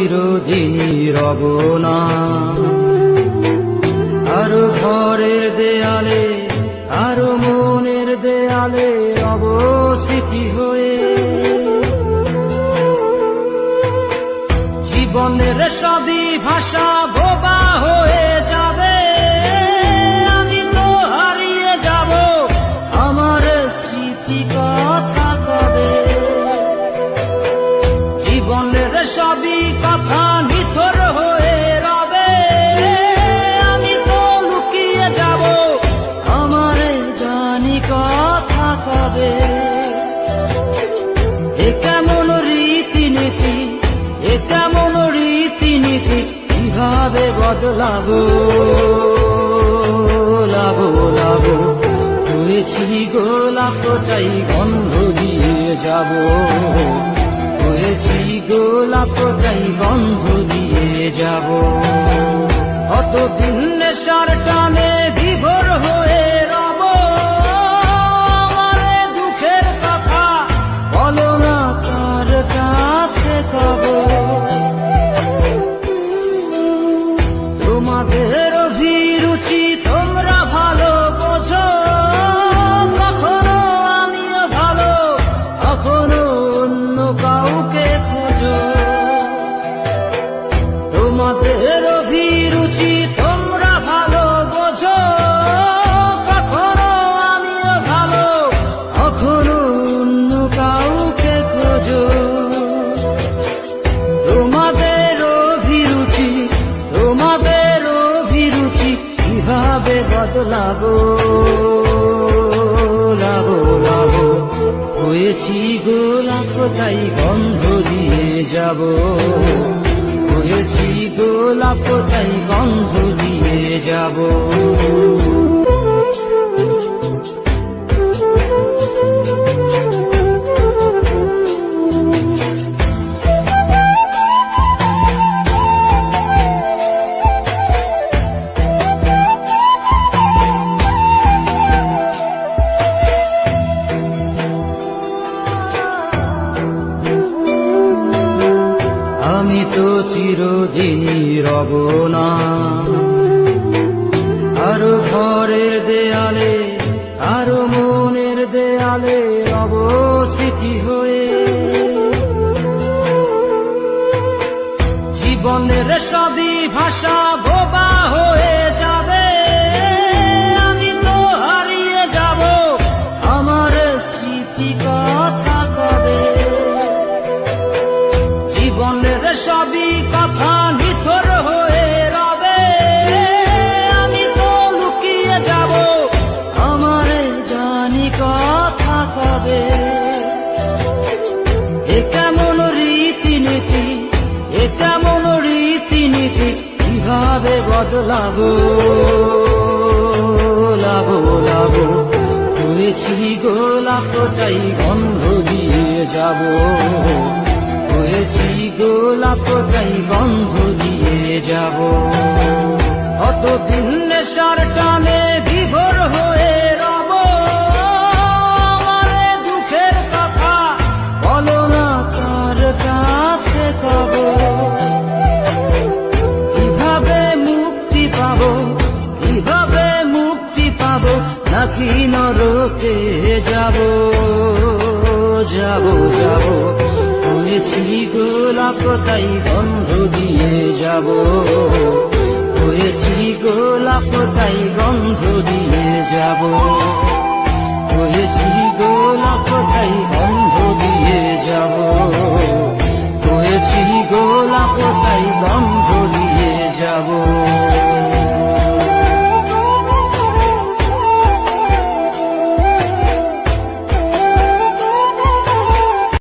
চিরদিনই রব না। আরো ঘরের দেয়ালে, আরো মনের দেয়ালে রব স্মৃতি হয়ে। জীবনের সবই ভাষা বোবা হয়ে যাবে, আমি তো হারিয়ে যাব, আমার স্মৃতি কথা কবে। জীবনের সবই কথা নিথর হয়ে রবে, আমি তো লুকিয়ে যাব, আমার জানি কথা কবে। এ কেমন রীতিনীতি, এ কেমন রীতিনীতি, কিভাবে বদলাবো লাবো লাবো। হয়েছি গোলাপটাই গন্ধ দিয়ে যাব, হয়েছি গোলাপটাই গন্ধ দিয়ে যাব। কতদিন নেশার টানে বিভোর হয়ে রব, আমার দুঃখের কথা বলো না কার কাছে কবে। তোমাদের অভিরুচি তোমরা ভালো বোঝো, কখনো আমিও ভালো, কখনো অন্য কাউকে খোঁজো। তোমাদের অভিরুচি তোমরা ভালো বোঝো, কখনো আমিও ভালো, কখনো অন্য কাউকে খোঁজো। তোমাদের অভিরুচি, তোমাদের অভিরুচি, কিভাবে বদলাবো লাবো লাবো। হয়েছি গোলাপটাই গন্ধ দিয়ে যাব, হয়েছি গোলাপটাই গন্ধ দিয়ে যাব। আমি তো চিরদিনই রব না। আরো ঘরের দেয়ালে, আরো মনের দেয়ালে রব স্মৃতি হয়ে। জীবনের সবই ভাষা বোবা হয়ে যাবে, আমি তো হারিয়ে যাব, আমার স্মৃতি কথা কবে। জীবনের সবই কথা নিথর হয়ে রবে, আমি তো লুকিয়ে যাব, আমার জানি কথা কবে। এ কেমন রীতিনীতি, এ কেমন রীতিনীতি, কিভাবে বদলাবো লাবো লাবো। হয়েছি গোলাপটাই গন্ধ দিয়ে যাব, হয়েছি গোলাপটাই গন্ধ দিয়ে যাব। কতদিন নেশার টানে বিভোর হয়ে রব, আমার দুঃখের কথা বলো না কার কাছে কবে। কিভাবে মুক্তি পাবো, কিভাবে মুক্তি পাবো, নাকি নরকে যাব যাব যাব। হয়েছি গোলাপটাই গন্ধ দিয়ে যাব, হয়েছি গোলাপটাই গন্ধ দিয়ে যাব, হয়েছি গোলাপটাই